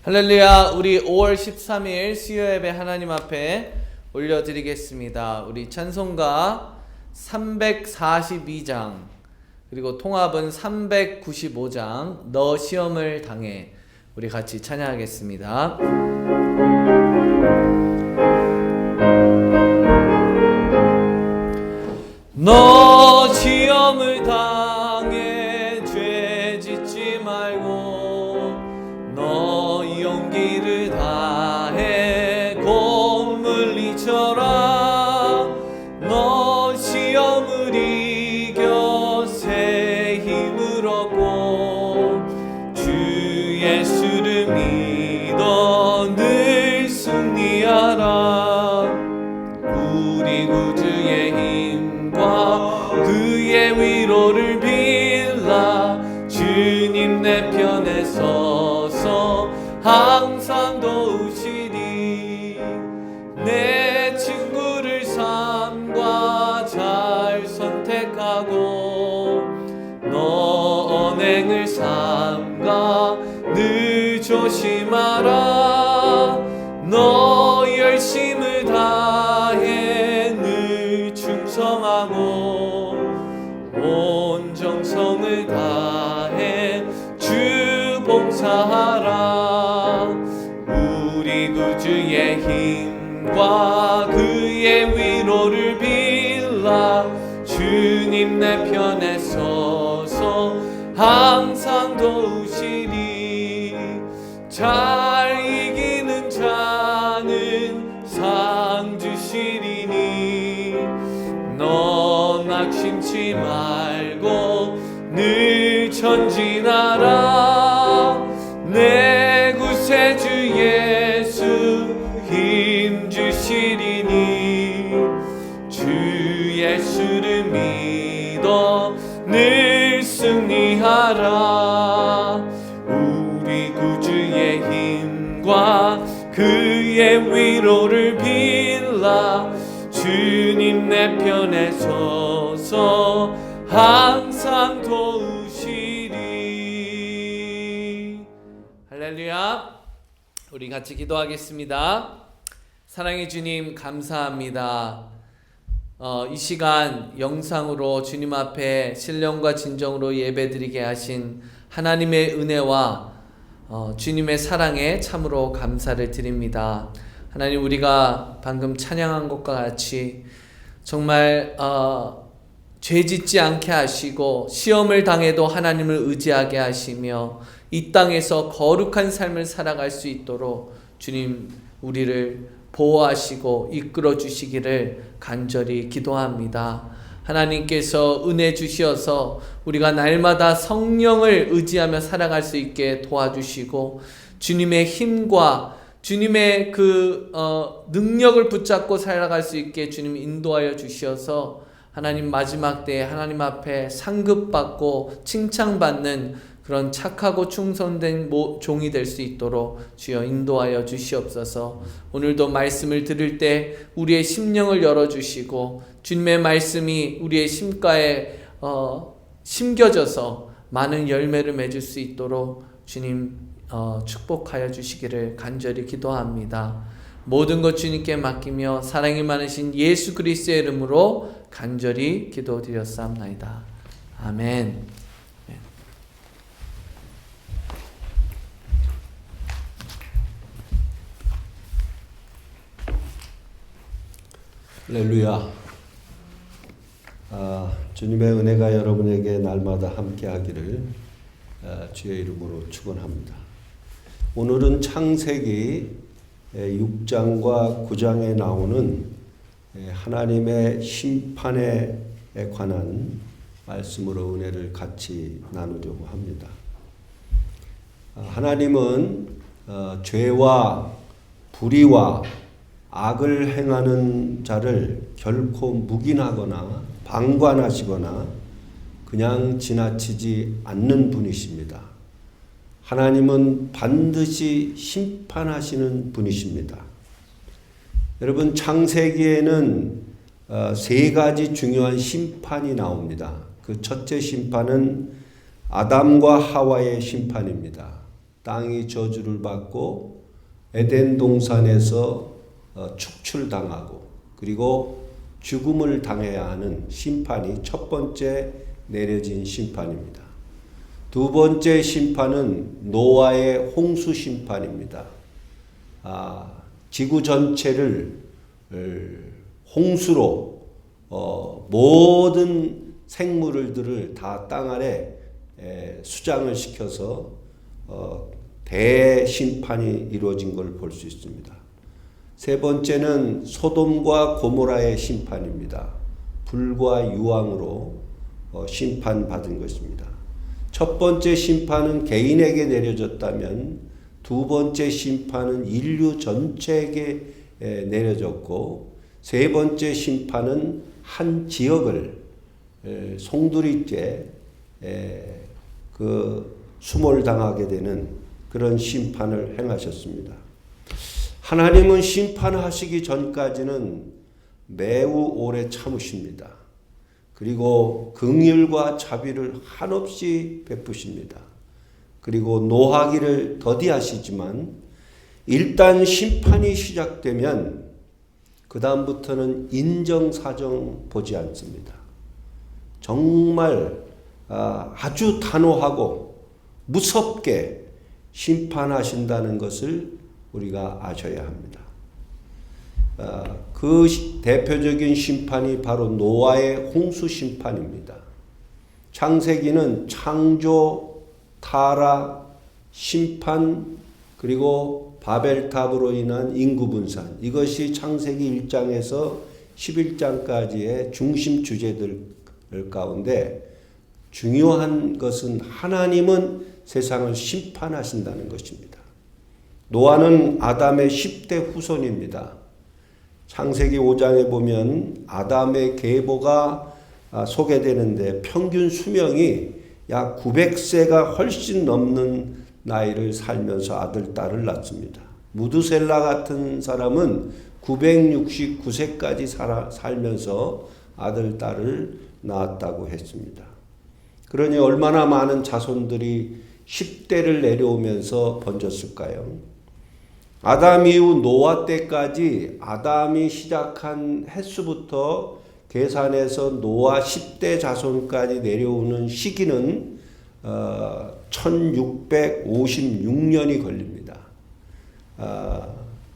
할렐루야. 우리 5월 13일 수요 예배 하나님 앞에 올려드리겠습니다. 우리 찬송가 342장 그리고 통합은 395장 너 시험을 당해 우리 같이 찬양하겠습니다. 너 시험을 당해 죄 짓지 말고 너 용기를 다해 곧 물리쳐라. 너 시험을 이겨 새 힘을 얻고 주 예수를 믿어 늘 승리하라. 우리 구주의 힘과 그의 위로를 빌라. 주님 내 편에 서서 항상 도우시리. 내 친구를 삼가 잘 선택하고 너 언행을 삼가 늘 조심하라. 너 열심을 다해 늘 충성하고 온 정성을 다해 주 봉사하라. 우리 구주의 힘과 그의 위로를 빌라. 주님 내 편에 서서 항상 도우시리. 잘 이기는 자는 상 주시리니 너 낙심치 말고 늘 전진하라. 내 구세주 예수 힘 주시리니 주 예수를 믿어 늘 승리하라. 우리 구주의 힘과 그의 위로를 빌라. 주님 내 편에 서서 항상 도우시리. 할렐루야. 우리 같이 기도하겠습니다. 사랑의 주님 감사합니다. 이 시간 영상으로 주님 앞에 신령과 진정으로 예배드리게 하신 하나님의 은혜와 주님의 사랑에 참으로 감사를 드립니다. 하나님, 우리가 방금 찬양한 것과 같이 정말 죄짓지 않게 하시고 시험을 당해도 하나님을 의지하게 하시며 이 땅에서 거룩한 삶을 살아갈 수 있도록 주님 우리를 보호하시고 이끌어 주시기를 간절히 기도합니다. 하나님께서 은혜 주시어서 우리가 날마다 성령을 의지하며 살아갈 수 있게 도와주시고 주님의 힘과 주님의 그 능력을 붙잡고 살아갈 수 있게 주님 인도하여 주시어서 하나님 마지막 때에 하나님 앞에 상급받고 칭찬받는 그런 착하고 충성된 종이 될 수 있도록 주여 인도하여 주시옵소서. 오늘도 말씀을 들을 때 우리의 심령을 열어주시고 주님의 말씀이 우리의 심가에 심겨져서 많은 열매를 맺을 수 있도록 주님 축복하여 주시기를 간절히 기도합니다. 모든 것 주님께 맡기며 사랑이 많으신 예수 그리스도의 이름으로 간절히 기도드렸사옵나이다. 아멘. 할렐루야. 주님의 은혜가 여러분에게 날마다 함께하기를 주의 이름으로 축원합니다. 오늘은 창세기 6장과 9장에 나오는 하나님의 심판에 관한 말씀으로 은혜를 같이 나누려고 합니다. 하나님은 죄와 불의와 악을 행하는 자를 결코 묵인하거나 방관하시거나 그냥 지나치지 않는 분이십니다. 하나님은 반드시 심판하시는 분이십니다. 여러분, 창세기에는 세 가지 중요한 심판이 나옵니다. 그 첫째 심판은 아담과 하와의 심판입니다. 땅이 저주를 받고 에덴 동산에서 축출당하고 그리고 죽음을 당해야 하는 심판이 첫 번째 내려진 심판입니다. 두 번째 심판은 노아의 홍수 심판입니다. 지구 전체를 홍수로 모든 생물들을 다 땅 아래 수장을 시켜서 대심판이 이루어진 걸 볼 수 있습니다. 세 번째는 소돔과 고모라의 심판입니다. 불과 유황으로 심판받은 것입니다. 첫 번째 심판은 개인에게 내려졌다면 두 번째 심판은 인류 전체에게 내려졌고 세 번째 심판은 한 지역을 송두리째 수몰당하게 되는 그런 심판을 행하셨습니다. 하나님은 심판하시기 전까지는 매우 오래 참으십니다. 그리고 긍휼과 자비를 한없이 베푸십니다. 그리고 노하기를 더디하시지만 일단 심판이 시작되면 그 다음부터는 인정사정 보지 않습니다. 정말 아주 단호하고 무섭게 심판하신다는 것을 우리가 아셔야 합니다. 그 대표적인 심판이 바로 노아의 홍수 심판입니다. 창세기는 창조, 타락, 심판, 그리고 바벨탑으로 인한 인구 분산, 이것이 창세기 1장에서 11장까지의 중심 주제들 가운데 중요한 것은 하나님은 세상을 심판하신다는 것입니다. 노아는 아담의 10대 후손입니다. 창세기 5장에 보면 아담의 계보가 소개되는데 평균 수명이 약 900세가 훨씬 넘는 나이를 살면서 아들, 딸을 낳습니다. 무드셀라 같은 사람은 969세까지 살면서 아들, 딸을 낳았다고 했습니다. 그러니 얼마나 많은 자손들이 10대를 내려오면서 번졌을까요? 아담 이후 노아 때까지 아담이 시작한 횟수부터 계산해서 노아 10대 자손까지 내려오는 시기는 1656년이 걸립니다.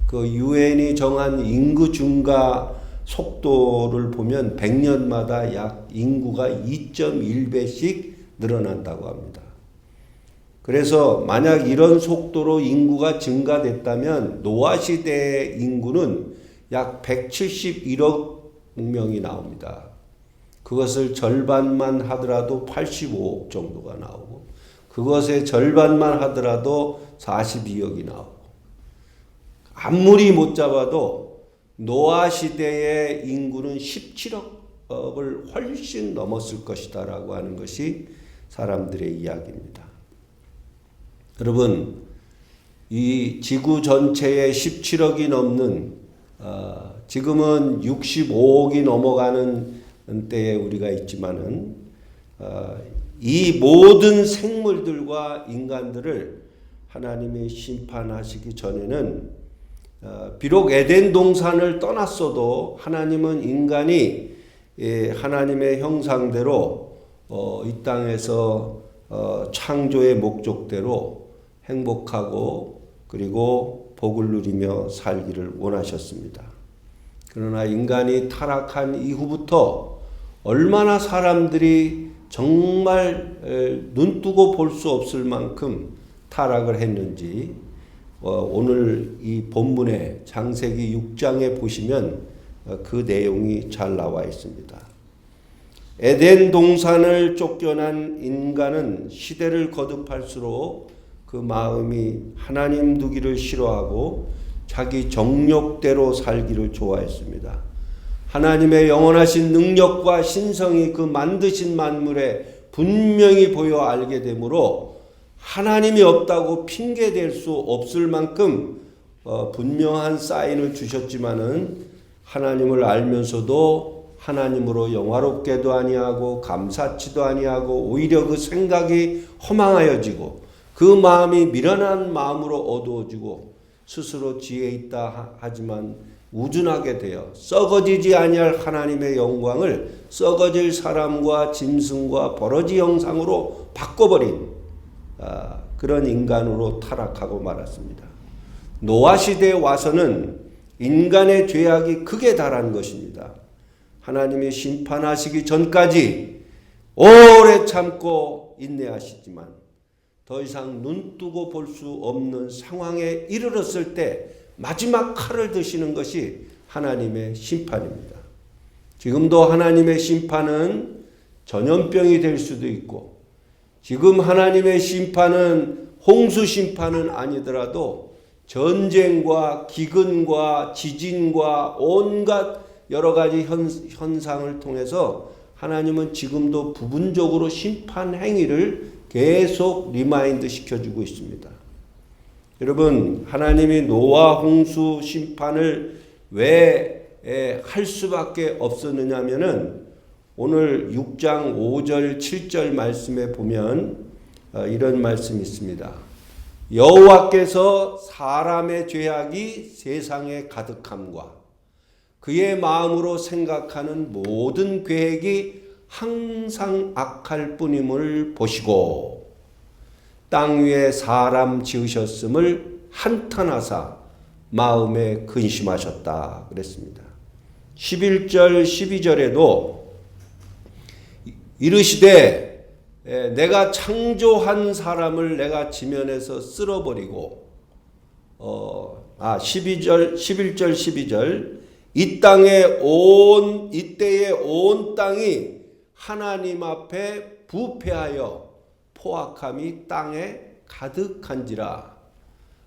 그 유엔이 정한 인구 증가 속도를 보면 100년마다 약 인구가 2.1배씩 늘어난다고 합니다. 그래서 만약 이런 속도로 인구가 증가됐다면 노아 시대의 인구는 약 171억 명이 나옵니다. 그것을 절반만 하더라도 85억 정도가 나오고 그것의 절반만 하더라도 42억이 나오고 아무리 못 잡아도 노아 시대의 인구는 17억을 훨씬 넘었을 것이다 라고 하는 것이 사람들의 이야기입니다. 여러분, 이 지구 전체에 17억이 넘는 지금은 65억이 넘어가는 때에 우리가 있지만은 이 모든 생물들과 인간들을 하나님이 심판하시기 전에는 비록 에덴 동산을 떠났어도 하나님은 인간이 하나님의 형상대로 이 땅에서 창조의 목적대로 행복하고 그리고 복을 누리며 살기를 원하셨습니다. 그러나 인간이 타락한 이후부터 얼마나 사람들이 정말 눈뜨고 볼 수 없을 만큼 타락을 했는지 오늘 이 본문의 창세기 6장에 보시면 그 내용이 잘 나와 있습니다. 에덴 동산을 쫓겨난 인간은 시대를 거듭할수록 그 마음이 하나님 두기를 싫어하고 자기 정욕대로 살기를 좋아했습니다. 하나님의 영원하신 능력과 신성이 그 만드신 만물에 분명히 보여 알게 되므로 하나님이 없다고 핑계댈 수 없을 만큼 분명한 사인을 주셨지만은 하나님을 알면서도 하나님으로 영화롭게도 아니하고 감사치도 아니하고 오히려 그 생각이 허망하여지고 그 마음이 미련한 마음으로 어두워지고 스스로 지혜 있다 하지만 우둔하게 되어 썩어지지 아니할 하나님의 영광을 썩어질 사람과 짐승과 버러지 형상으로 바꿔버린 그런 인간으로 타락하고 말았습니다. 노아 시대에 와서는 인간의 죄악이 극에 달한 것입니다. 하나님이 심판하시기 전까지 오래 참고 인내하시지만 더 이상 눈뜨고 볼 수 없는 상황에 이르렀을 때 마지막 칼을 드시는 것이 하나님의 심판입니다. 지금도 하나님의 심판은 전염병이 될 수도 있고, 지금 하나님의 심판은 홍수 심판은 아니더라도 전쟁과 기근과 지진과 온갖 여러 가지 현상을 통해서 하나님은 지금도 부분적으로 심판 행위를 계속 리마인드 시켜주고 있습니다. 여러분, 하나님이 노아 홍수 심판을 왜 할 수밖에 없었느냐면은 오늘 6장 5절 7절 말씀에 보면 이런 말씀이 있습니다. 여호와께서 사람의 죄악이 세상에 가득함과 그의 마음으로 생각하는 모든 계획이 항상 악할 뿐임을 보시고 땅 위에 사람 지으셨음을 한탄하사 마음에 근심하셨다 그랬습니다. 11절 12절에도 이르시되 내가 창조한 사람을 내가 지면에서 쓸어버리고 11절 12절 이때에 온 땅이 하나님 앞에 부패하여 포악함이 땅에 가득한지라.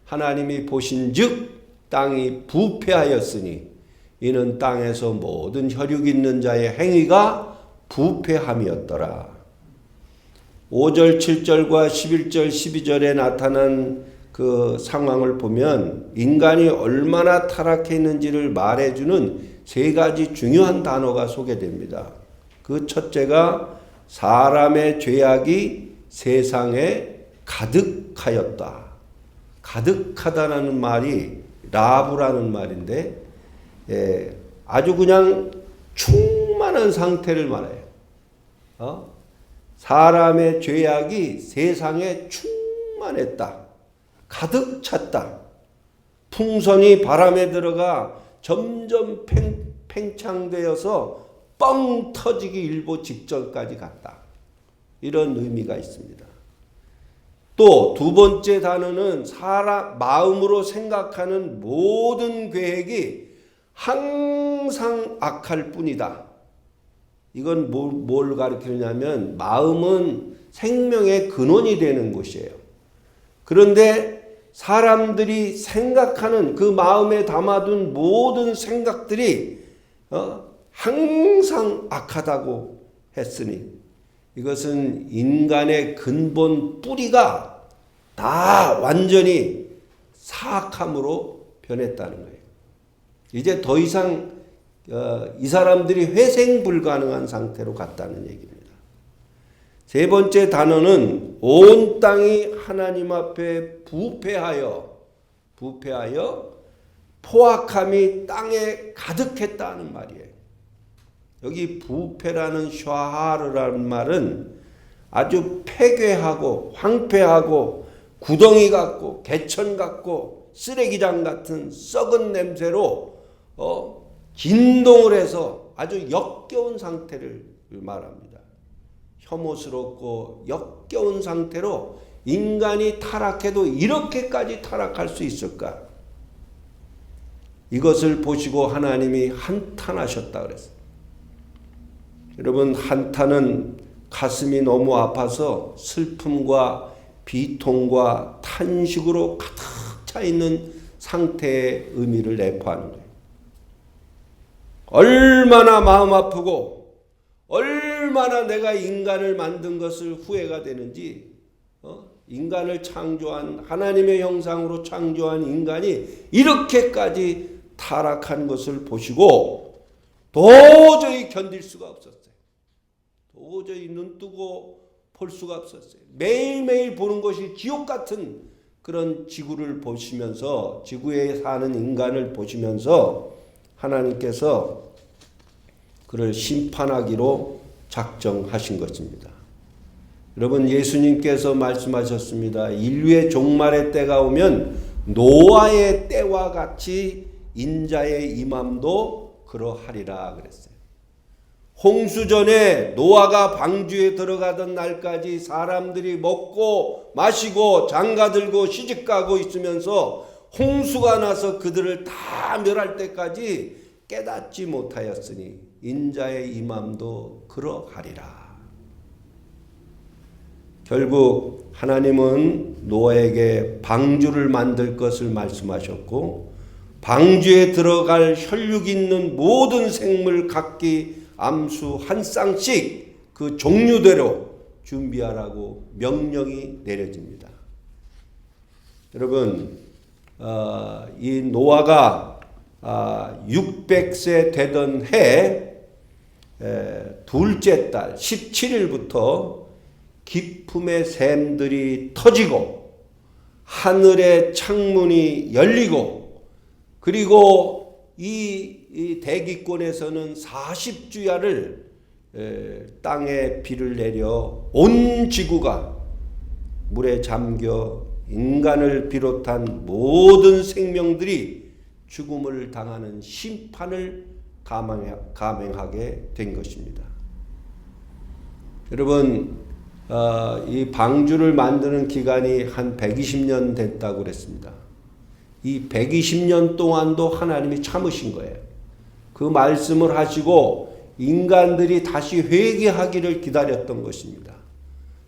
하나님이 보신즉 땅이 부패하였으니 이는 땅에서 모든 혈육 있는 자의 행위가 부패함이었더라. 5절 7절과 11절 12절에 나타난 그 상황을 보면 인간이 얼마나 타락해 있는지를 말해주는 세 가지 중요한 단어가 소개됩니다. 그 첫째가 사람의 죄악이 세상에 가득하였다. 가득하다라는 말이 라브라는 말인데 아주 그냥 충만한 상태를 말해요. 사람의 죄악이 세상에 충만했다. 가득 찼다. 풍선이 바람에 들어가 점점 팽창되어서 뻥 터지기 일보 직전까지 갔다. 이런 의미가 있습니다. 또 두 번째 단어는 사람 마음으로 생각하는 모든 계획이 항상 악할 뿐이다. 이건 뭘 가리키냐면 마음은 생명의 근원이 되는 곳이에요. 그런데 사람들이 생각하는 그 마음에 담아둔 모든 생각들이 항상 악하다고 했으니 이것은 인간의 근본 뿌리가 다 완전히 사악함으로 변했다는 거예요. 이제 더 이상 이 사람들이 회생 불가능한 상태로 갔다는 얘기입니다. 세 번째 단어는 온 땅이 하나님 앞에 부패하여 포악함이 땅에 가득했다는 말이에요. 여기 부패라는 샤하르라는 말은 아주 폐괴하고 황폐하고 구덩이 같고 개천 같고 쓰레기장 같은 썩은 냄새로 진동을 해서 아주 역겨운 상태를 말합니다. 혐오스럽고 역겨운 상태로 인간이 타락해도 이렇게까지 타락할 수 있을까? 이것을 보시고 하나님이 한탄하셨다 그랬어요. 여러분, 한탄은 가슴이 너무 아파서 슬픔과 비통과 탄식으로 가득 차 있는 상태의 의미를 내포하는 거예요. 얼마나 마음 아프고 얼마나 내가 인간을 만든 것을 후회가 되는지, 인간을 창조한 하나님의 형상으로 창조한 인간이 이렇게까지 타락한 것을 보시고 도저히 견딜 수가 없었어요. 도저히 눈뜨고 볼 수가 없었어요. 매일매일 보는 것이 지옥 같은 그런 지구를 보시면서, 지구에 사는 인간을 보시면서 하나님께서 그를 심판하기로 작정하신 것입니다. 여러분, 예수님께서 말씀하셨습니다. 인류의 종말의 때가 오면 노아의 때와 같이 인자의 임함도 그러하리라 그랬어요. 홍수 전에 노아가 방주에 들어가던 날까지 사람들이 먹고 마시고 장가들고 시집가고 있으면서 홍수가 나서 그들을 다 멸할 때까지 깨닫지 못하였으니 인자의 임함도 그러하리라. 결국 하나님은 노아에게 방주를 만들 것을 말씀하셨고, 방주에 들어갈 혈육 있는 모든 생물 각기 암수 한 쌍씩 그 종류대로 준비하라고 명령이 내려집니다. 여러분, 이 노아가 600세 되던 해 둘째 달 17일부터 기품의 샘들이 터지고 하늘의 창문이 열리고, 그리고 이 대기권에서는 40주야를 땅에 비를 내려 온 지구가 물에 잠겨 인간을 비롯한 모든 생명들이 죽음을 당하는 심판을 감행하게 된 것입니다. 여러분, 이 방주를 만드는 기간이 한 120년 됐다고 그랬습니다. 이 120년 동안도 하나님이 참으신 거예요. 그 말씀을 하시고 인간들이 다시 회개하기를 기다렸던 것입니다.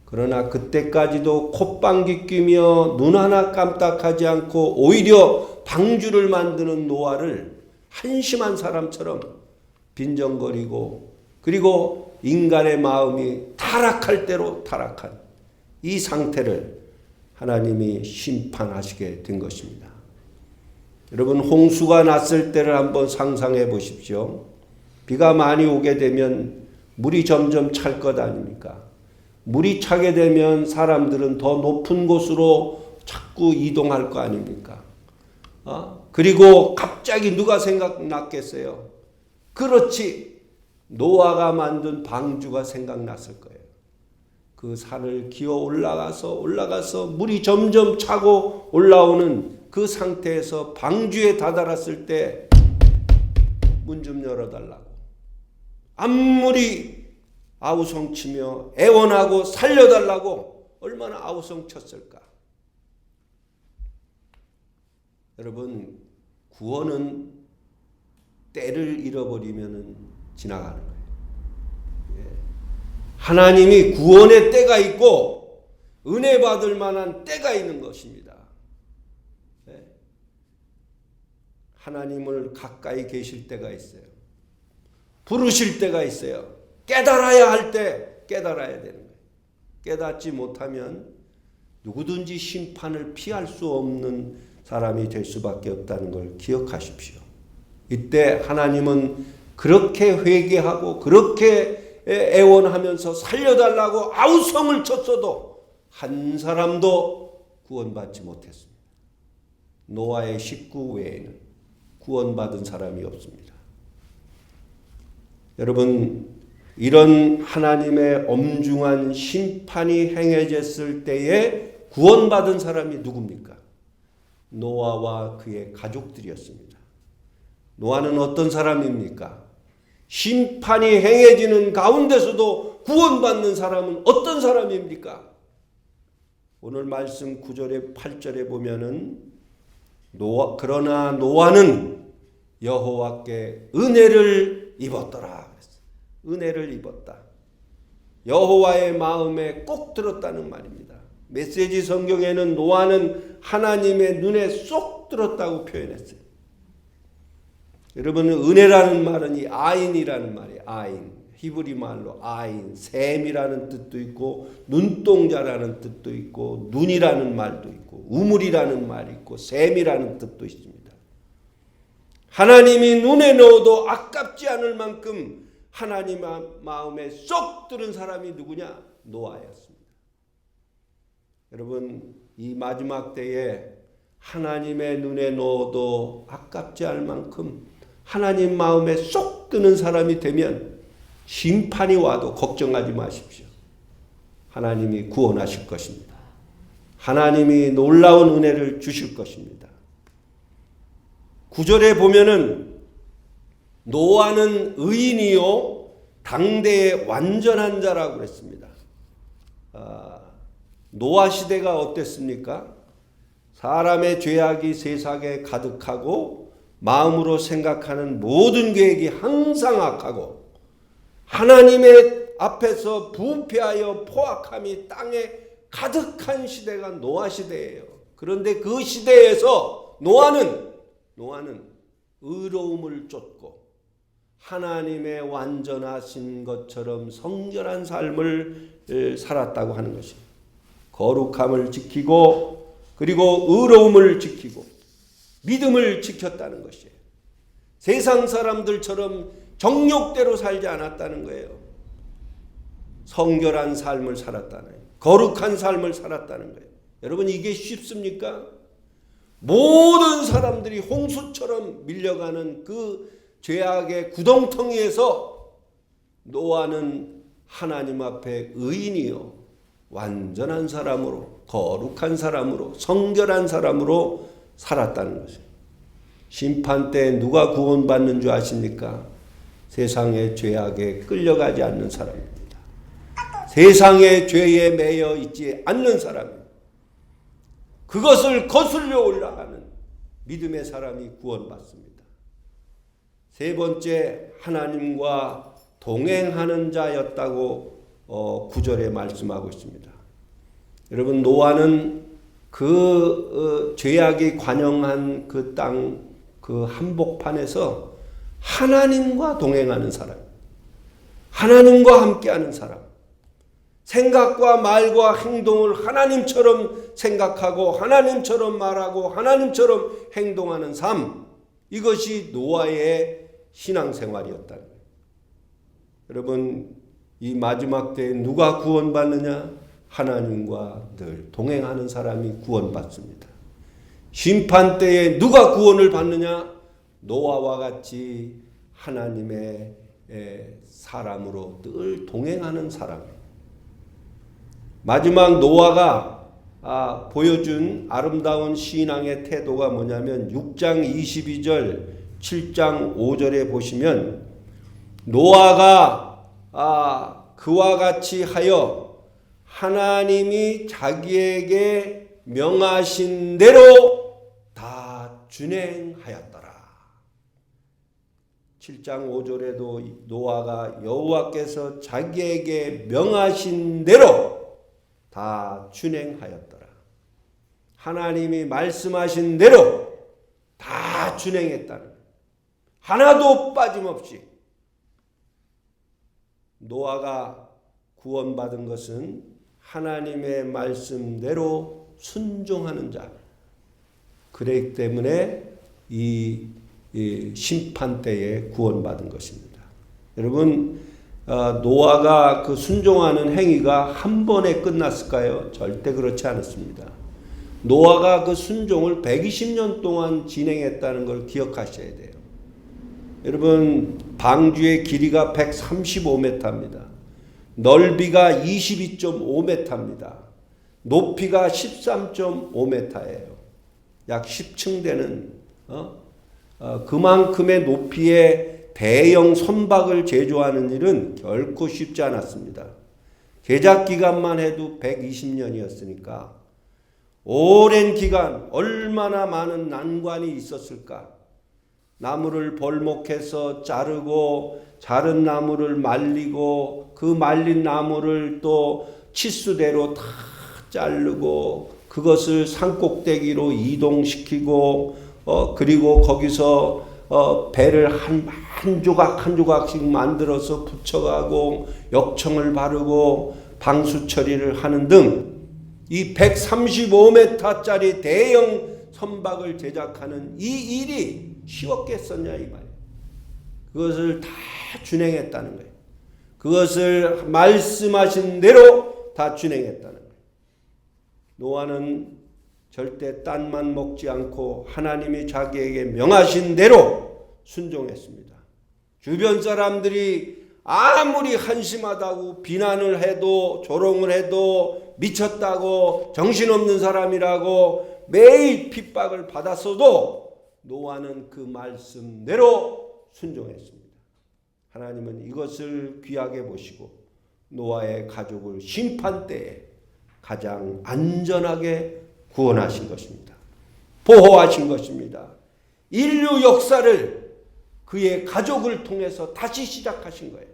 그러나 그때까지도 콧방귀 뀌며 눈 하나 깜빡하지 않고 오히려 방주를 만드는 노아를 한심한 사람처럼 빈정거리고, 그리고 인간의 마음이 타락할 대로 타락한 이 상태를 하나님이 심판하시게 된 것입니다. 여러분, 홍수가 났을 때를 한번 상상해 보십시오. 비가 많이 오게 되면 물이 점점 찰 것 아닙니까? 물이 차게 되면 사람들은 더 높은 곳으로 자꾸 이동할 거 아닙니까? 그리고 갑자기 누가 생각났겠어요? 그렇지, 노아가 만든 방주가 생각났을 거예요. 그 산을 기어 올라가서 물이 점점 차고 올라오는 그 상태에서 방주에 다다랐을 때 문 좀 열어달라고 아무리 아우성치며 애원하고 살려달라고 얼마나 아우성쳤을까. 여러분, 구원은 때를 잃어버리면 지나가는 거예요. 하나님이 구원의 때가 있고 은혜 받을 만한 때가 있는 것입니다. 하나님을 가까이 계실 때가 있어요. 부르실 때가 있어요. 깨달아야 할 때 깨달아야 되는 거예요. 깨닫지 못하면 누구든지 심판을 피할 수 없는 사람이 될 수밖에 없다는 걸 기억하십시오. 이때 하나님은 그렇게 회개하고 그렇게 애원하면서 살려달라고 아우성을 쳤어도 한 사람도 구원받지 못했습니다. 노아의 식구 외에는 구원받은 사람이 없습니다. 여러분, 이런 하나님의 엄중한 심판이 행해졌을 때에 구원받은 사람이 누굽니까? 노아와 그의 가족들이었습니다. 노아는 어떤 사람입니까? 심판이 행해지는 가운데서도 구원받는 사람은 어떤 사람입니까? 오늘 말씀 9절에 8절에 보면은 그러나 노아는 여호와께 은혜를 입었더라. 은혜를 입었다. 여호와의 마음에 꼭 들었다는 말입니다. 메시지 성경에는 노아는 하나님의 눈에 쏙 들었다고 표현했어요. 여러분, 은혜라는 말은 이 아인이라는 말이에요. 아인. 히브리 말로 아인, 샘이라는 뜻도 있고 눈동자라는 뜻도 있고 눈이라는 말도 있고 우물이라는 말이 있고 샘이라는 뜻도 있습니다. 하나님이 눈에 넣어도 아깝지 않을 만큼 하나님 마음에 쏙 들은 사람이 누구냐? 노아였습니다. 여러분, 이 마지막 때에 하나님의 눈에 넣어도 아깝지 않을 만큼 하나님 마음에 쏙 드는 사람이 되면 심판이 와도 걱정하지 마십시오. 하나님이 구원하실 것입니다. 하나님이 놀라운 은혜를 주실 것입니다. 9절에 보면은 노아는 의인이요 당대의 완전한 자라고 그랬습니다. 노아 시대가 어땠습니까? 사람의 죄악이 세상에 가득하고 마음으로 생각하는 모든 계획이 항상 악하고 하나님의 앞에서 부패하여 포악함이 땅에 가득한 시대가 노아 시대예요. 그런데 그 시대에서 노아는 의로움을 쫓고 하나님의 완전하신 것처럼 성결한 삶을 살았다고 하는 것입니다. 거룩함을 지키고 그리고 의로움을 지키고 믿음을 지켰다는 것이에요. 세상 사람들처럼 정욕대로 살지 않았다는 거예요. 성결한 삶을 살았다는 거예요. 거룩한 삶을 살았다는 거예요. 여러분, 이게 쉽습니까? 모든 사람들이 홍수처럼 밀려가는 그 죄악의 구덩텅이에서 노아는 하나님 앞에 의인이요 완전한 사람으로 거룩한 사람으로 성결한 사람으로 살았다는 것이에요. 심판 때 누가 구원받는 줄 아십니까? 세상의 죄악에 끌려가지 않는 사람입니다. 세상의 죄에 매여 있지 않는 사람입니다. 그것을 거슬려 올라가는 믿음의 사람이 구원받습니다. 세 번째, 하나님과 동행하는 자였다고 9절에 말씀하고 있습니다. 여러분, 노아는 그 죄악이 관영한 그 땅, 그 한복판에서 하나님과 동행하는 사람, 하나님과 함께하는 사람, 생각과 말과 행동을 하나님처럼 생각하고 하나님처럼 말하고 하나님처럼 행동하는 삶, 이것이 노아의 신앙생활이었다는 거예요. 여러분, 이 마지막 때에 누가 구원받느냐? 하나님과 늘 동행하는 사람이 구원받습니다. 심판 때에 누가 구원을 받느냐? 노아와 같이 하나님의 사람으로 늘 동행하는 사람. 마지막 노아가 보여준 아름다운 신앙의 태도가 뭐냐면 6장 22절 7장 5절에 보시면 노아가 그와 같이 하여 하나님이 자기에게 명하신 대로 다 준행하였더라. 7장 5절에도 노아가 여호와께서 자기에게 명하신 대로 다 준행하였더라. 하나님이 말씀하신 대로 다 준행했다는 거예요. 하나도 빠짐없이. 노아가 구원받은 것은 하나님의 말씀대로 순종하는 자. 그렇기 때문에 이 심판 때에 구원받은 것입니다. 여러분, 노아가 그 순종하는 행위가 한 번에 끝났을까요? 절대 그렇지 않았습니다. 노아가 그 순종을 120년 동안 진행했다는 걸 기억하셔야 돼요. 여러분, 방주의 길이가 135m입니다. 넓이가 22.5m입니다. 높이가 13.5m예요. 약 10층 되는 그만큼의 높이의 대형 선박을 제조하는 일은 결코 쉽지 않았습니다. 제작 기간만 해도 120년이었으니까 오랜 기간 얼마나 많은 난관이 있었을까. 나무를 벌목해서 자르고 자른 나무를 말리고 그 말린 나무를 또 치수대로 다 자르고 그것을 산꼭대기로 이동시키고 그리고 거기서 배를 한 조각 한 조각씩 만들어서 붙여가고 역청을 바르고 방수 처리를 하는 등 이 135m짜리 대형 선박을 제작하는 이 일이 쉬웠겠었냐 이 말이에요. 그것을 다 준행했다는 거예요. 그것을 말씀하신 대로 다 준행했다는 거예요. 노아는 절대 딴만 먹지 않고 하나님이 자기에게 명하신 대로 순종했습니다. 주변 사람들이 아무리 한심하다고 비난을 해도 조롱을 해도 미쳤다고 정신없는 사람이라고 매일 핍박을 받았어도 노아는 그 말씀대로 순종했습니다. 하나님은 이것을 귀하게 보시고 노아의 가족을 심판 때에 가장 안전하게 구원하신 것입니다. 보호하신 것입니다. 인류 역사를 그의 가족을 통해서 다시 시작하신 거예요.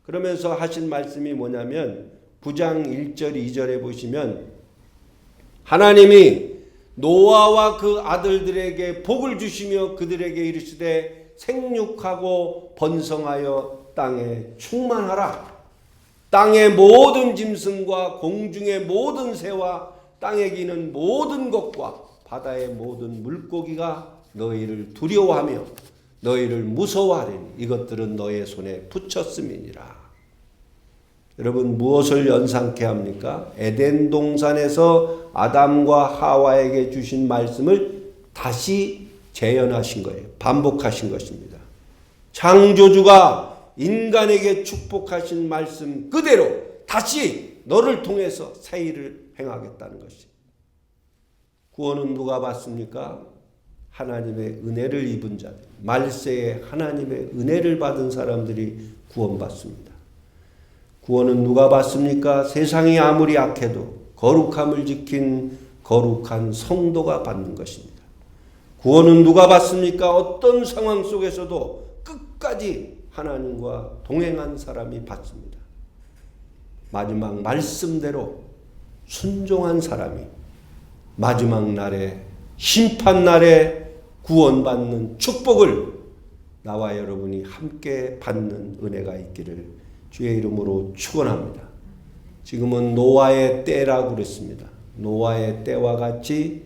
그러면서 하신 말씀이 뭐냐면 9장 1절 2절에 보시면 하나님이 노아와 그 아들들에게 복을 주시며 그들에게 이르시되 생육하고 번성하여 땅에 충만하라. 땅의 모든 짐승과 공중의 모든 새와 땅에 기는 모든 것과 바다의 모든 물고기가 너희를 두려워하며 너희를 무서워하리니 이것들은 너의 손에 붙였음이니라. 여러분 무엇을 연상케 합니까? 에덴 동산에서 아담과 하와에게 주신 말씀을 다시 재현하신 거예요. 반복하신 것입니다. 창조주가 인간에게 축복하신 말씀 그대로 다시 너를 통해서 새 일을 행하겠다는 것이. 구원은 누가 받습니까? 하나님의 은혜를 입은 자들, 말세에 하나님의 은혜를 받은 사람들이 구원받습니다. 구원은 누가 받습니까? 세상이 아무리 악해도 거룩함을 지킨 거룩한 성도가 받는 것입니다. 구원은 누가 받습니까? 어떤 상황 속에서도 끝까지 하나님과 동행한 사람이 받습니다. 마지막 말씀대로 순종한 사람이 마지막 날에 심판 날에 구원받는 축복을 나와 여러분이 함께 받는 은혜가 있기를 주의 이름으로 축원합니다. 지금은 노아의 때라고 그랬습니다. 노아의 때와 같이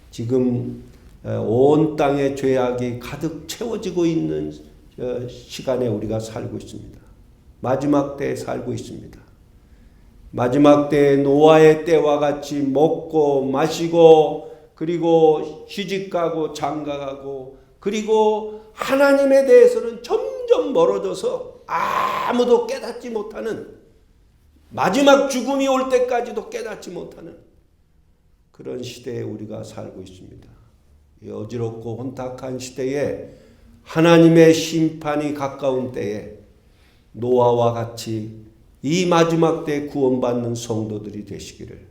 지금 온 땅의 죄악이 가득 채워지고 있는 시간에 우리가 살고 있습니다. 마지막 때에 살고 있습니다. 마지막 때에 노아의 때와 같이 먹고 마시고 그리고 시집가고 장가가고 그리고 하나님에 대해서는 점점 멀어져서 아무도 깨닫지 못하는 마지막 죽음이 올 때까지도 깨닫지 못하는 그런 시대에 우리가 살고 있습니다. 이 어지럽고 혼탁한 시대에 하나님의 심판이 가까운 때에 노아와 같이 이 마지막 때 구원받는 성도들이 되시기를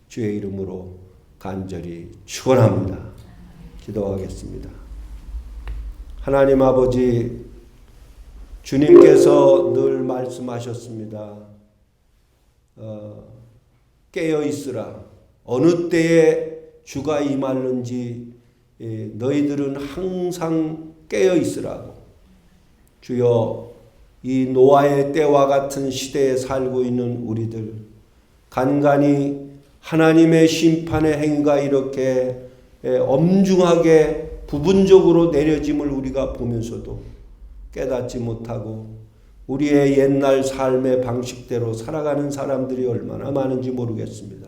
주의 이름으로 간절히 축원합니다. 기도하겠습니다. 하나님 아버지, 주님께서 늘 말씀하셨습니다. 깨어 있으라. 어느 때에 주가 임하는지 너희들은 항상 깨어 있으라고. 주여, 이 노아의 때와 같은 시대에 살고 있는 우리들 간간히 하나님의 심판의 행위가 이렇게 엄중하게 부분적으로 내려짐을 우리가 보면서도 깨닫지 못하고 우리의 옛날 삶의 방식대로 살아가는 사람들이 얼마나 많은지 모르겠습니다.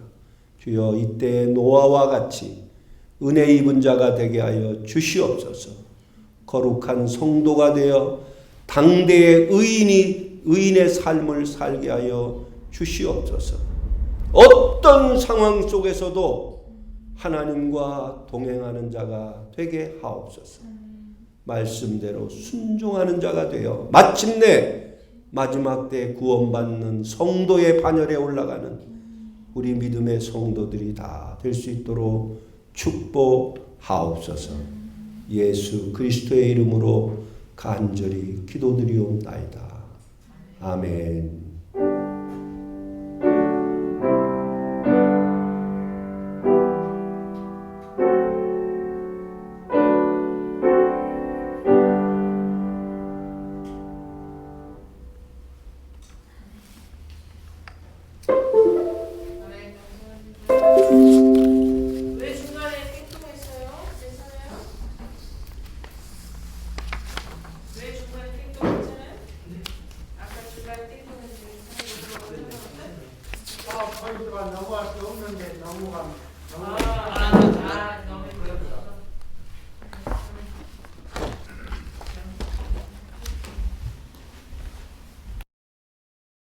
주여, 이때의 노아와 같이 은혜 입은 자가 되게 하여 주시옵소서. 거룩한 성도가 되어 당대의 의인의 삶을 살게 하여 주시옵소서. 어떤 상황 속에서도 하나님과 동행하는 자가 되게 하옵소서. 말씀대로 순종하는 자가 되어 마침내 마지막 때 구원받는 성도의 반열에 올라가는 우리 믿음의 성도들이 다 될 수 있도록 축복하옵소서. 예수 그리스도의 이름으로 간절히 기도드리옵나이다. 아멘.